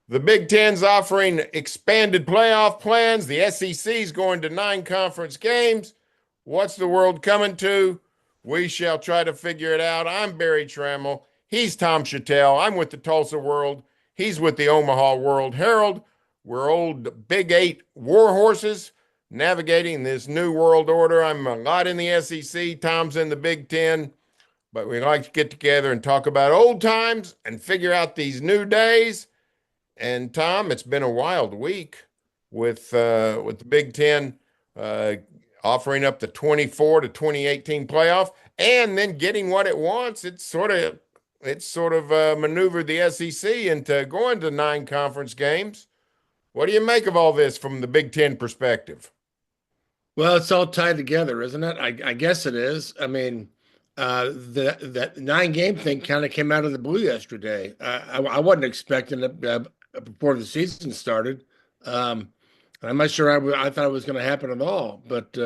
The Big Ten's offering expanded playoff plans. The SEC's going to 9 conference games. What's the world coming to? We shall try to figure it out. I'm berry-tramel. He's tom-shatel. I'm with the Tulsa World. He's with the Omaha World Herald. We're old Big Eight war horses navigating this new world order. I'm a lot in the SEC. Tom's in the Big Ten. But we like to get together and talk about old times and figure out these new days. And Tom, it's been a wild week with the Big Ten uh, offering up the 24 to 2018 playoff, and then getting what it wants. It's sort of maneuvered the SEC into going to 9 conference games. What do you make of all this from the Big Ten perspective? Well, it's all tied together, isn't it? I guess it is. I mean, that nine-game thing kind of came out of the blue yesterday. I wasn't expecting it before the season started. I'm not sure I thought it was going to happen at all. But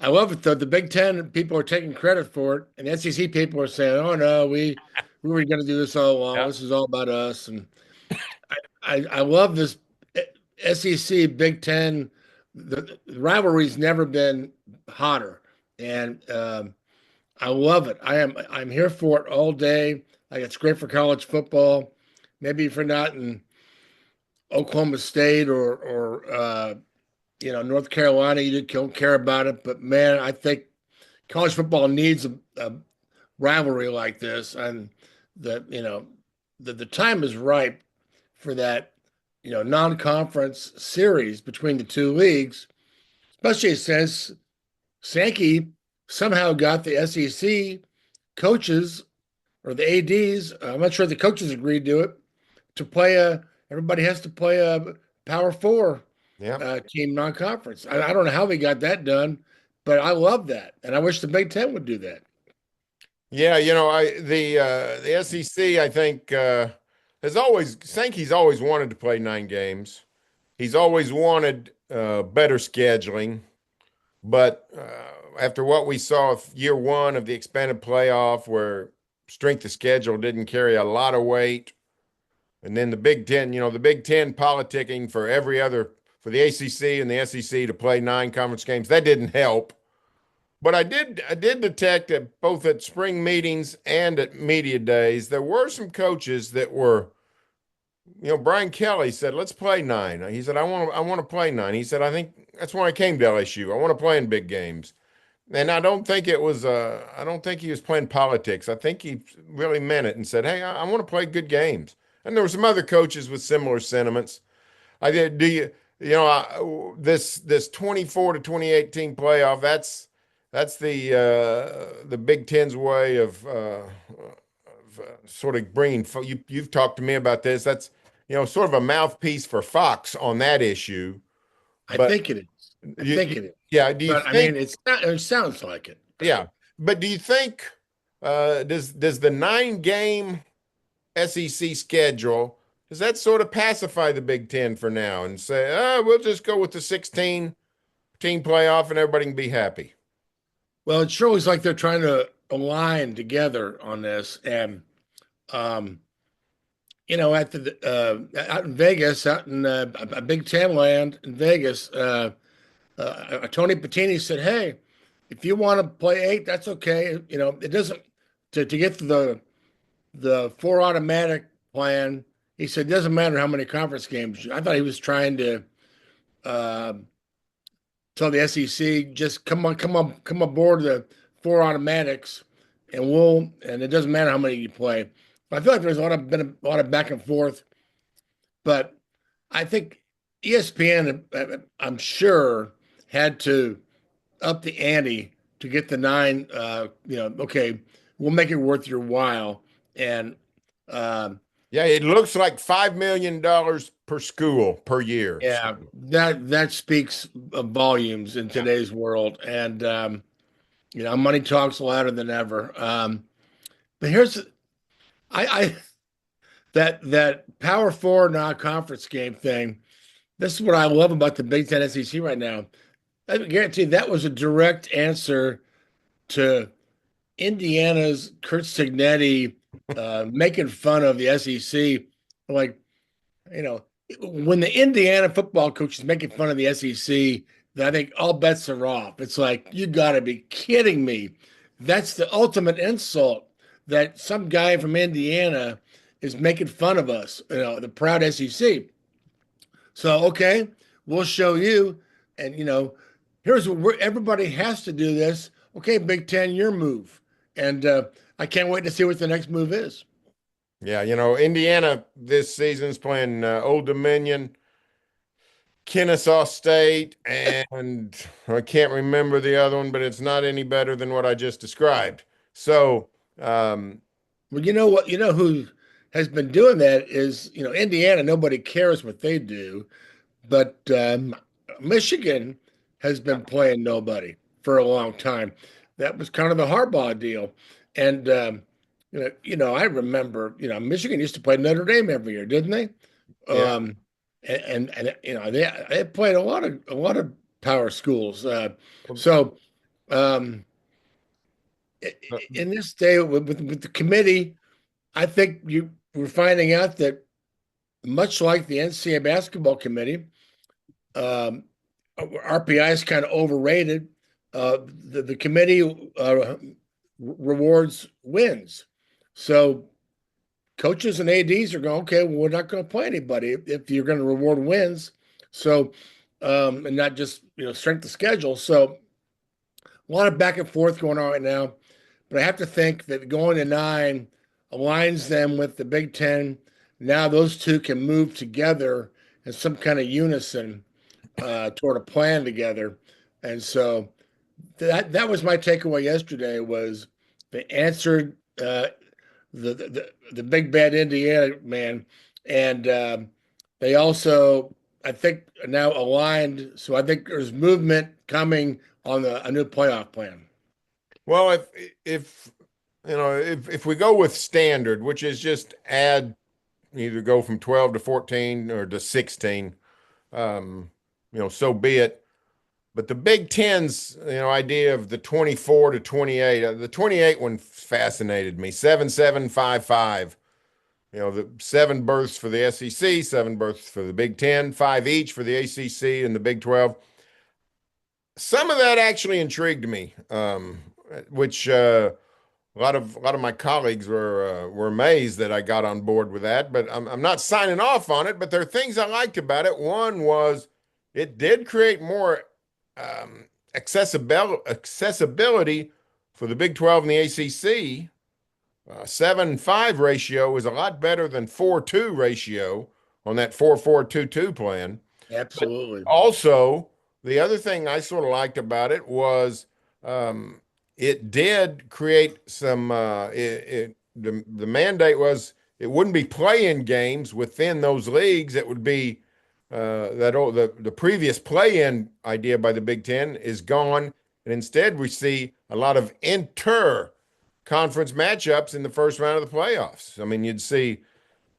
I love it though. The Big Ten people are taking credit for it, and SEC people are saying, "Oh no, we were going to do this all along. Yeah. This is all about us." And I love this SEC Big Ten. The rivalry's never been hotter, and I love it. I'm here for it all day. Like it's great for college football. Maybe if you're not in Oklahoma State or North Carolina, you don't care about it. But man, I think college football needs a rivalry like this, and the time is ripe for that non-conference series between the two leagues, especially since Sankey somehow got the SEC coaches or the ADs. I'm not sure the coaches agreed to it to play everybody has to play a Power Four Yeah. team non-conference. I don't know how they got that done, but I love that, and I wish the Big Ten would do that. Yeah, the SEC I think has always Sankey's always wanted to play 9 games. He's always wanted better scheduling, but after what we saw of year one of the expanded playoff, where strength of schedule didn't carry a lot of weight, and then the Big Ten, the Big Ten politicking for the ACC and the SEC to play 9 conference games, that didn't help. But I did detect that both at spring meetings and at media days, there were some coaches that were, Brian Kelly said, "Let's play 9." He said, "I want to play 9." He said, "I think that's why I came to LSU. I want to play in big games." And I don't think he was playing politics. I think he really meant it and said, "Hey, I want to play good games." And there were some other coaches with similar sentiments. I did. Do you, this 24 to 2018 playoff? That's the Big Ten's way of sort of bringing. You've talked to me about this. That's sort of a mouthpiece for Fox on that issue. I But think it is. I you, think it is. yeah, do you But I mean, think? it sounds like it. Yeah, but do you think does the 9 game SEC schedule, does that sort of pacify the Big Ten for now and say, oh, we'll just go with the 16 team playoff and everybody can be happy? Well, it sure looks like they're trying to align together on this, and um, at the out in Vegas, out in a Big Ten land in Vegas, Tony Patini said, "Hey, if you want to play 8, that's okay. It doesn't to get to the four automatic plan." He said, "It doesn't matter how many conference games." I thought he was trying to uh, tell the SEC, just come aboard the four automatics, and it doesn't matter how many you play. I feel like there's been a lot of back and forth, but I think ESPN, I'm sure, had to up the ante to get the 9. Okay, we'll make it worth your while, and um, Yeah, it looks like $5 million per school per year. So, yeah, that speaks volumes in yeah. today's world, and money talks louder than ever. But here's I that Power Four non-conference game thing. This is what I love about the Big Ten SEC right now. I guarantee that was a direct answer to Indiana's Kurt Signetti making fun of the SEC. Like, you know, when the Indiana football coach is making fun of the SEC, then I think all bets are off. It's like, you got to be kidding me. That's the ultimate insult that some guy from Indiana is making fun of us, the proud SEC. So, okay, we'll show you. And, here's what everybody has to do this. Okay, Big Ten, your move. And I can't wait to see what the next move is. Yeah, Indiana this season's playing Old Dominion, Kennesaw State, and I can't remember the other one, but it's not any better than what I just described. So, Well, you know what? You know who has been doing that is, Indiana. Nobody cares what they do, but Michigan has been playing nobody for a long time. That was kind of the Harbaugh deal, and I remember, Michigan used to play Notre Dame every year, didn't they? yeah. Um, and they played a lot of power schools. So um, in this day with the committee. I think we're finding out that much like the NCAA basketball committee, um, RPI is kind of overrated. The committee rewards wins. So coaches and ADs are going, okay, well, we're not going to play anybody if you're going to reward wins. So, and not just, strength of schedule. So a lot of back and forth going on right now. But I have to think that going to nine aligns them with the Big Ten. Now those two can move together in some kind of unison toward a plan together. And so that was my takeaway yesterday was they answered the big bad Indiana man, and they also I think are now aligned. So I think there's movement coming on a new playoff plan. Well, if if we go with standard, which is just add either go from 12 to 14 or to 16, so be it. But the Big Ten's, idea of the 24 to 28, the 28 one fascinated me. 7-7-5-5. The seven berths for the SEC, seven berths for the Big Ten, five each for the ACC and the Big 12. Some of that actually intrigued me, which a lot of my colleagues were amazed that I got on board with that. But I'm not signing off on it. But there are things I liked about it. One was it did create more accessibility for the Big 12 and the ACC. 7-5 ratio is a lot better than 4-2 ratio on that 4-4-2-2 plan. But Absolutely. also, the other thing I sort of liked about it was it did create some. The mandate was it wouldn't be play-in games within those leagues. It would be the previous play-in idea by the Big Ten is gone, and instead we see a lot of inter-conference matchups in the first round of the playoffs. I mean, you'd see,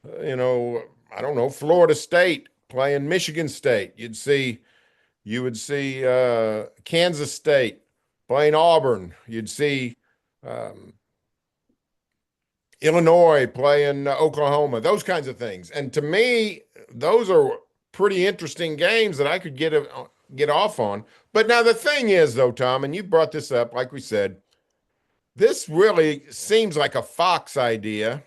I don't know, Florida State playing Michigan State. You would see Kansas State playing Auburn. You'd see um, Illinois playing Oklahoma. Those kinds of things. And to me, those are pretty interesting games that I could get off on. But now the thing is, though, Tom, and you brought this up, like we said, this really seems like a Fox idea,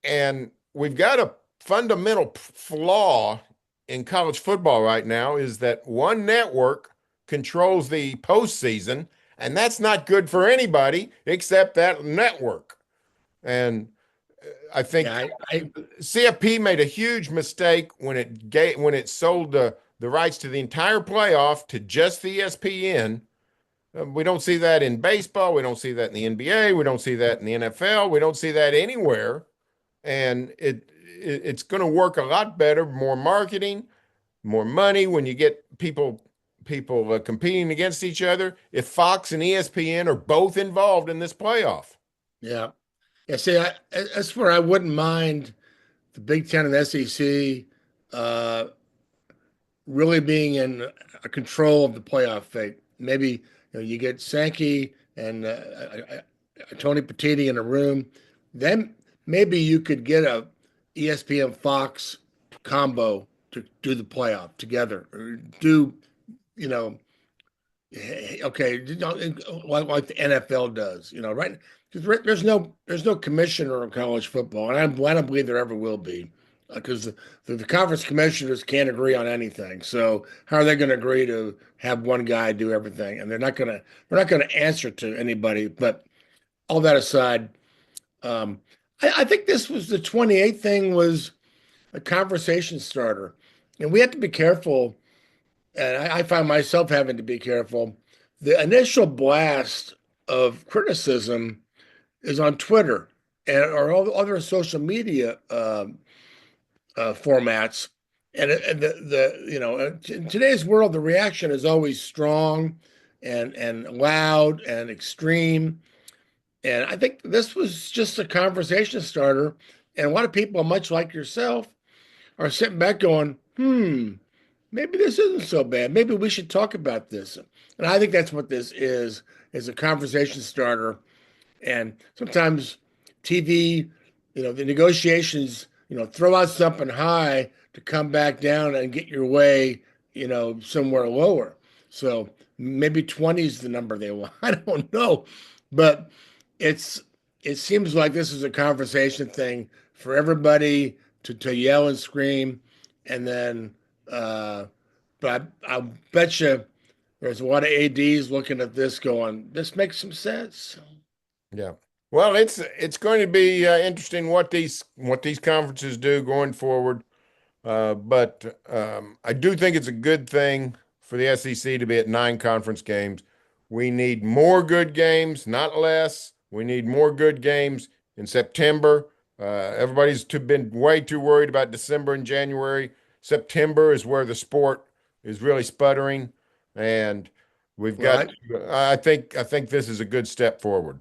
and we've got a fundamental flaw in college football right now is that one network controls the postseason, and that's not good for anybody except that network. And I think Yeah, I CFP made a huge mistake when it sold the rights to the entire playoff to just the ESPN. We don't see that in baseball. We don't see that in the NBA. We don't see that in the NFL. We don't see that anywhere. And it's going to work a lot better, more marketing, more money when you get people competing against each other. If Fox and ESPN are both involved in this playoff. yeah. Yeah, see, that's where I wouldn't mind the Big Ten and the SEC really being in control of the playoff fate. Maybe you get Sankey and Tony Petiti in a room, then maybe you could get a ESPN Fox combo to do the playoff together, or do you know okay, like the NFL does, right? Because there's no commissioner of college football, and I don't believe there ever will be, because the conference commissioners can't agree on anything. So how are they going to agree to have one guy do everything? And they're not gonna answer to anybody. But all that aside, I think this was the 28th thing was a conversation starter, and we have to be careful, and I find myself having to be careful. The initial blast of criticism is on Twitter or all the other social media formats. And in today's world, the reaction is always strong and loud and extreme. And I think this was just a conversation starter. And a lot of people, much like yourself, are sitting back going, maybe this isn't so bad. Maybe we should talk about this. And I think that's what this is a conversation starter. And sometimes TV, the negotiations, throw out something high to come back down and get your way, somewhere lower. So maybe 20 is the number they want. I don't know. But it's it seems like this is a conversation thing for everybody to yell and scream. And then but I'll bet you there's a lot of ADs looking at this going, this makes some sense. Yeah. Well, it's going to be interesting what these conferences do going forward. But I do think it's a good thing for the SEC to be at 9 conference games. We need more good games, not less. We need more good games in September. Been way too worried about December and January. September is where the sport is really sputtering, and we've Well, got. I think this is a good step forward.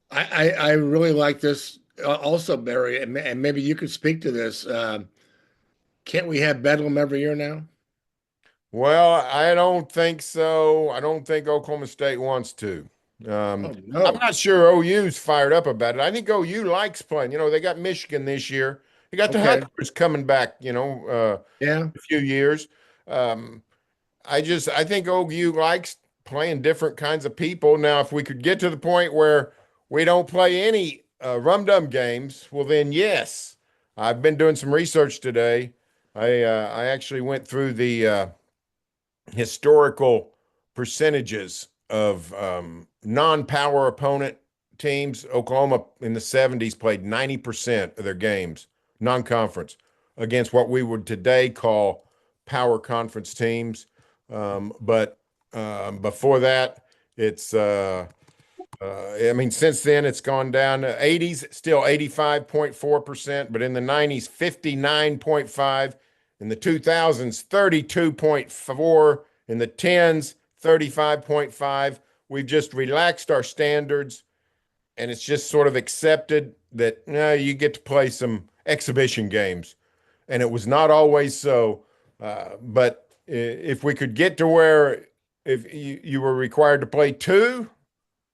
I really like this also, Barry, and maybe you could speak to this. Can't we have Bedlam every year now? Well, I don't think so. I don't think Oklahoma State wants to. Oh I'm no. not sure OU's fired up about it. I think OU likes playing. They got Michigan this year. They got the Okay. Huskers coming back, Yeah. a few years. Um, I think OU likes playing different kinds of people. Now, if we could get to the point where we don't play any rum-dum games, well, then yes. I've been doing some research today. I actually went through the historical percentages of non-power opponent teams. Oklahoma in the 70s played 90% of their games, non-conference, against what we would today call power conference teams. But before that, it's I mean, since then it's gone down to 80s, still 85.4%, but in the 90s, 59.5, in the 2000s, 32.4, in the 10s, 35.5. We've just relaxed our standards, and it's just sort of accepted that you get to play some exhibition games. And it was not always so. But if we could get to where if you were required to play two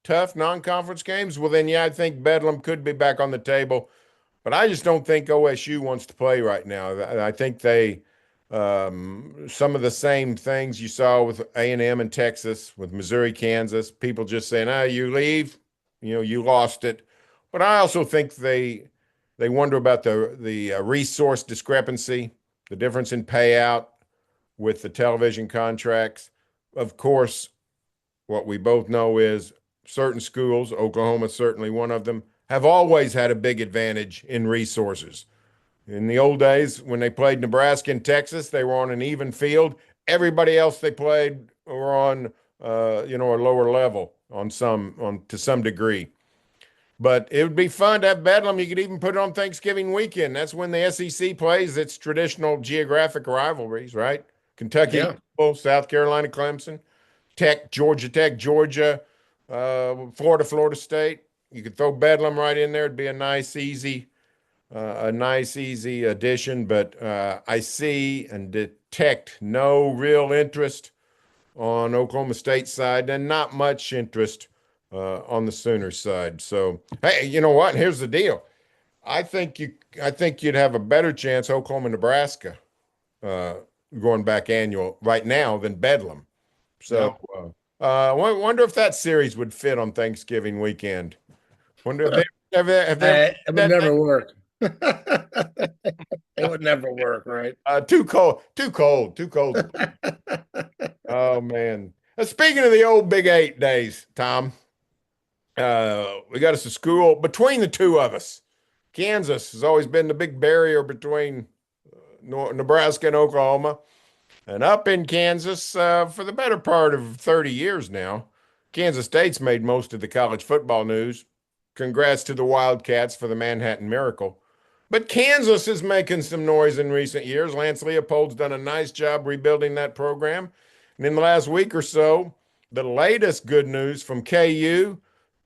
tough non-conference games, well then yeah, I think Bedlam could be back on the table. But I just don't think OSU wants to play right now. I think they some of the same things you saw with A&M and Texas, with Missouri, Kansas, people just saying, you leave, you lost it. But I also think they wonder about the resource discrepancy, the difference in payout with the television contracts. Of course, what we both know is certain schools, Oklahoma certainly one of them, have always had a big advantage in resources. In the old days, when they played Nebraska and Texas, they were on an even field. Everybody else they played were on, a lower level to some degree. But it would be fun to have Bedlam. You could even put it on Thanksgiving weekend. That's when the SEC plays its traditional geographic rivalries, right? Kentucky, Yeah. South Carolina, Clemson, Tech, Georgia, Florida State. You could throw Bedlam right in there. It'd be a nice, easy addition. But I see and detect no real interest on Oklahoma State side, and not much interest on the Sooners side. So, hey, you know what? Here's the deal. I think you'd have a better chance Oklahoma, Nebraska. uh, going back annual right now than Bedlam. So Yeah. wonder if that series would fit on Thanksgiving weekend. Wonder if have they ever It would that thing? never work. It would never work, right? Too cold, too cold, too cold. Oh man. Speaking of the old Big 8 days, Tom, we got us a school between the two of us. Kansas has always been the big barrier between Nebraska and Oklahoma. And up in Kansas, for the better part of 30 years now, Kansas State's made most of the college football news. Congrats to the Wildcats for the Manhattan Miracle. But Kansas is making some noise in recent years. Lance Leopold's done a nice job rebuilding that program. And in the last week or so, the latest good news from KU,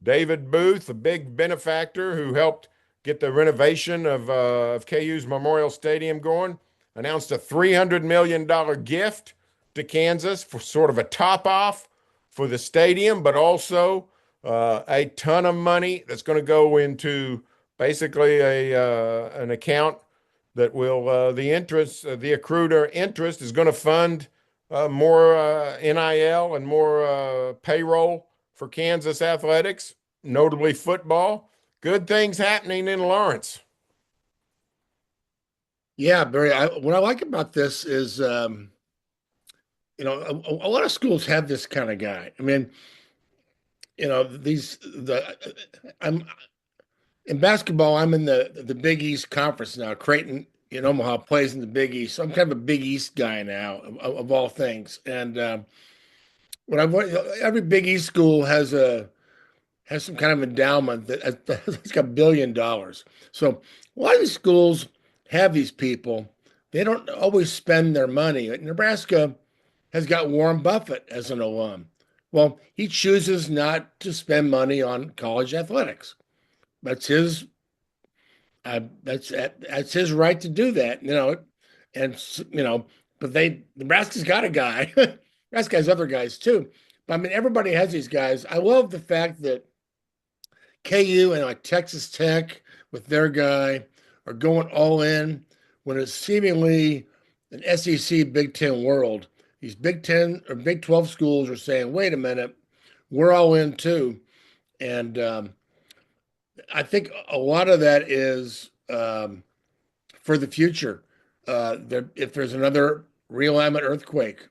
David Booth, a big benefactor who helped get the renovation of KU's Memorial Stadium going, announced a $300 million gift to Kansas for sort of a top off for the stadium, but also a ton of money that's going to go into basically an account that will the interest, the accrued interest is going to fund more NIL and more payroll for Kansas athletics, notably football. Good things happening in Lawrence. Yeah, Barry. What I like about this is, a lot of schools have this kind of guy. I mean, I'm in basketball. I'm in the Big East Conference now. Creighton in Omaha plays in the Big East. So I'm kind of a Big East guy now, of all things. And when I every Big East school has some kind of endowment that's got $1 billion. So a lot of these schools have these people. They don't always spend their money. Like Nebraska has got Warren Buffett as an alum. Well, he chooses not to spend money on college athletics. That's his. That's his right to do that. And but Nebraska's got a guy. Nebraska has other guys too. But I mean, everybody has these guys. I love the fact that KU and like Texas Tech with their guy are going all in when it's seemingly an SEC Big Ten world. These Big Ten or Big 12 schools are saying, wait a minute, we're all in too. And I think a lot of that is for the future. If there's another realignment earthquake,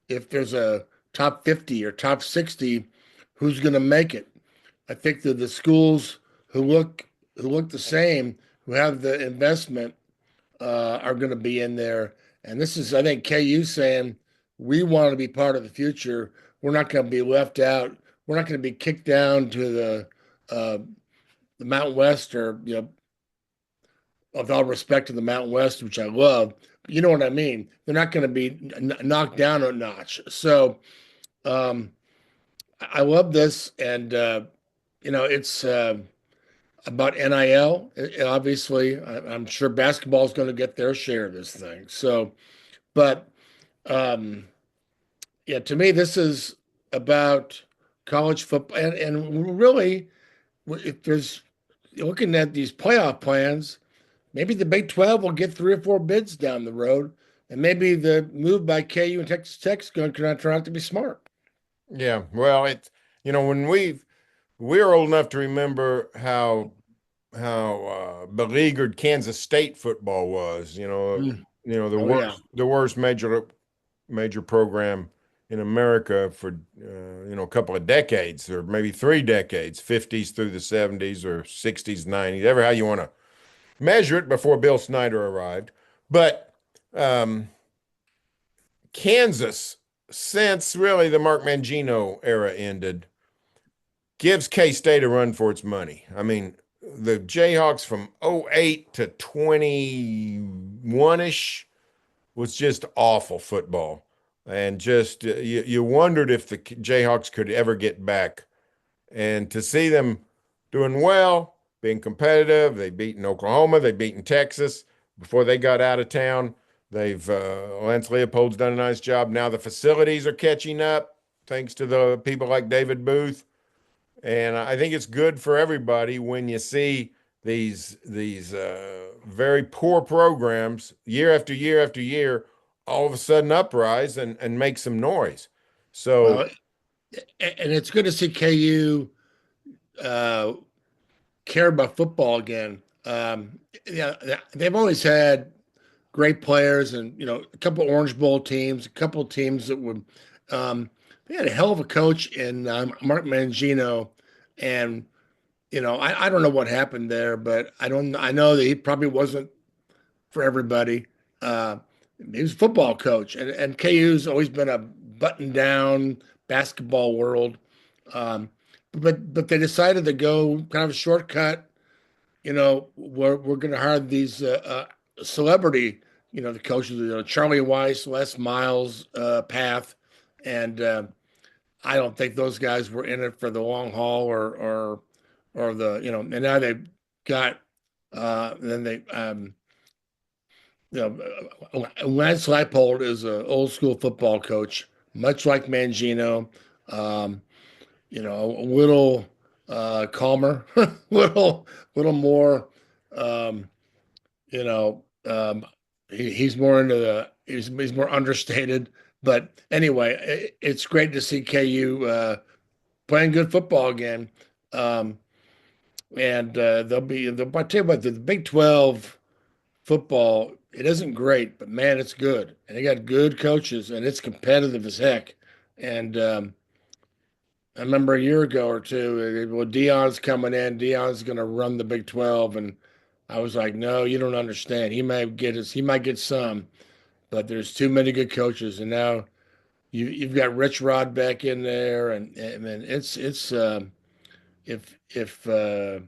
if there's a top 50 or top 60, who's going to make it? I think that the schools who look the same, who have the investment, are going to be in there. And this is, I think, KU saying we want to be part of the future. We're not going to be left out. We're not going to be kicked down to the Mountain West, or with all respect to the Mountain West, which I love. But you know what I mean? They're not going to be knocked down a notch. So um, I love this, and it's about NIL. Obviously, I'm sure basketball is going to get their share of this thing. So, but um, yeah, to me, this is about college football, and really, if there's looking at these playoff plans, maybe the Big 12 will get 3 or 4 bids down the road, and maybe the move by KU and Texas Tech is going to turn out to be smart. Yeah, well, it's when we're old enough to remember how beleaguered Kansas State football was. Mm. The Oh yeah. worst major program in America for a couple of decades or maybe 3 decades, 50s through the 70s or 60s, 90s, ever how you want to measure it before Bill Snyder arrived. But Kansas, since really the Mark Mangino era ended, gives K-State a run for its money. I mean, the Jayhawks from '08 to 21-ish was just awful football. And just you wondered if the Jayhawks could ever get back. And to see them doing well, being competitive, they've beaten Oklahoma, they've beaten Texas before they got out of town. They've Lance Leopold's done a nice job. Now the facilities are catching up thanks to the people like David Booth. And I think it's good for everybody when you see these very poor programs year after year after year all of a sudden uprise and make some noise. So Well, and it's good to see KU uh, care about football again. Yeah, they've always had great players, and a couple Orange Bowl teams, a couple teams that would. Um, they had a hell of a coach in Mark Mangino, and I don't know what happened there, but I don't. I know that he probably wasn't for everybody. Uh, he was a football coach, and KU's always been a button down basketball world. Um, but they decided to go kind of a shortcut. We're going to hire these celebrity, the coaches, Charlie Weiss, Les Miles path, and I don't think those guys were in it for the long haul or the and now they've got then they Lance Leipold is an old school football coach, much like Mangino. Um, a little calmer, little more. Um, you know, um, he's more into he's more understated. But anyway, it's great to see KU playing good football again. Um, and I'll tell you what, the Big 12 football, it isn't great, but man, it's good. And they got good coaches, and it's competitive as heck. And I remember a year ago or two, well, Dion's coming in. Dion's going to run the Big 12, and I was like, no, you don't understand. He might get some, but there's too many good coaches. And now you've got Rich Rod back in there, and man, it's if you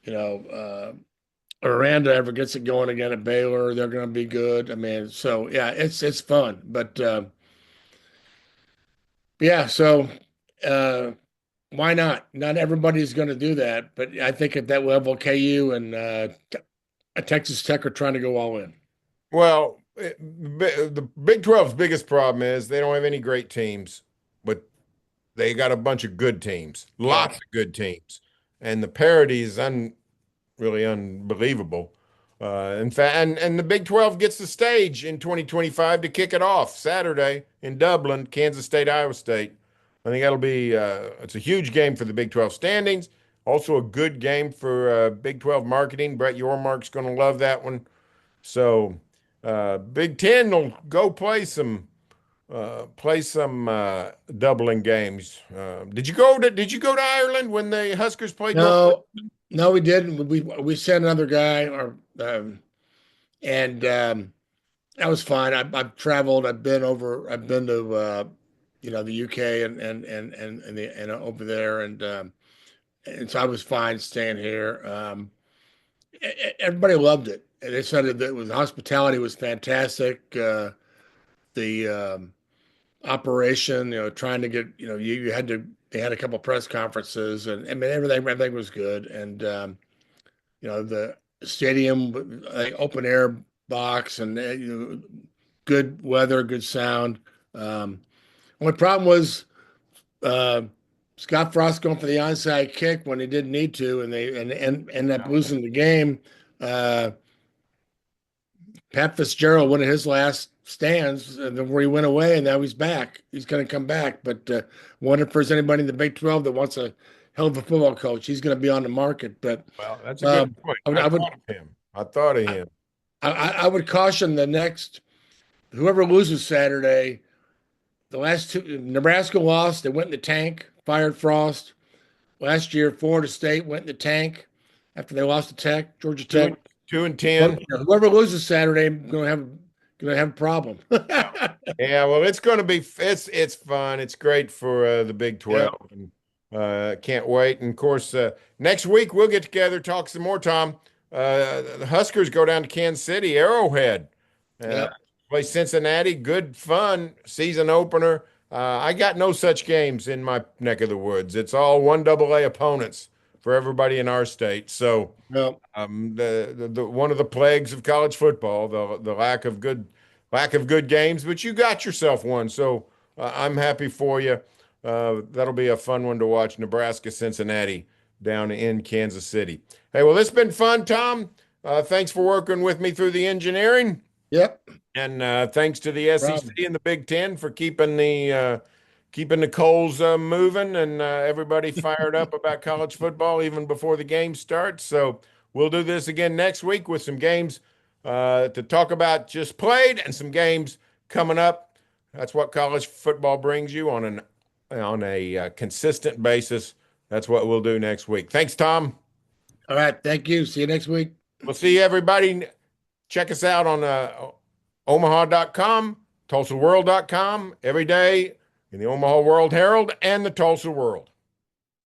know Aranda ever gets it going again at Baylor, they're going to be good. I mean, so yeah, it's fun, but yeah, so. Uh, Why not? Not everybody's going to do that, but I think at that level, KU and Texas Tech are trying to go all in. well, the Big 12's biggest problem is they don't have any great teams, but they got a bunch of good teams, Yeah. lots of good teams, and the parity is really unbelievable. In fact, and the Big 12 gets the stage in 2025 to kick it off Saturday in Dublin, Kansas State, Iowa State. I think that'll be it's a huge game for the Big 12 standings. Also a good game for Big 12 marketing. Brett Yormark's going to love that one. So Big Ten will go play some doubling games. Did you go to Ireland when the Huskers played North? No, no, we didn't. We sent another guy, or and that was fine. I've traveled. I've been over. I've been to the UK and over there, and so I was fine staying here. Everybody loved it. And they said that the hospitality was fantastic. The operation, trying to get, you had to, they had a couple press conferences, and I mean, everything was good. And, the stadium, open air box, and, good weather, good sound. Only problem was, uh, Scott Frost going for the onside kick when he didn't need to, and they and ended up losing the game. Uh, Pat Fitzgerald, one of his last stands, where he went away, and now he's back. He's going to come back. But wonder if there's anybody in the Big 12 that wants a hell of a football coach. He's going to be on the market. But Well, that's a good um, point. I would, I I would, thought of him. I thought of him. I would caution the next whoever loses Saturday. The last two, Nebraska lost. They went in the tank. Fired Frost. Last year, Florida State went in the tank after they lost to Tech, Georgia Two Tech. and two and Well, 10. whoever loses Saturday, gonna have a problem. Yeah, well, it's going to be it's fun. It's great for the Big Yeah, 12. And, can't wait. And of course, next week we'll get together, talk some more, Tom. The Huskers go down to Kansas City, Arrowhead, uh, yeah. play Cincinnati. Good fun season opener. I got no such games in my neck of the woods. It's all one double A opponents for everybody in our state. So No, the one of the plagues of college football, the lack of good games, but you got yourself one. So I'm happy for you. That'll be a fun one to watch, Nebraska, Cincinnati. down in Kansas City. Hey, well, it's been fun, Tom. Thanks for working with me through the engineering. Yep. And thanks to the Problem. SEC and the Big Ten for keeping the coals moving and everybody fired up about college football even before the game starts. So we'll do this again next week with some games to talk about just played and some games coming up. That's what college football brings you on a consistent basis. That's what we'll do next week. Thanks, Tom. All right. Thank you. See you next week. We'll see everybody. Check us out on omaha.com, tulsaworld.com every day in the Omaha World Herald and the Tulsa World.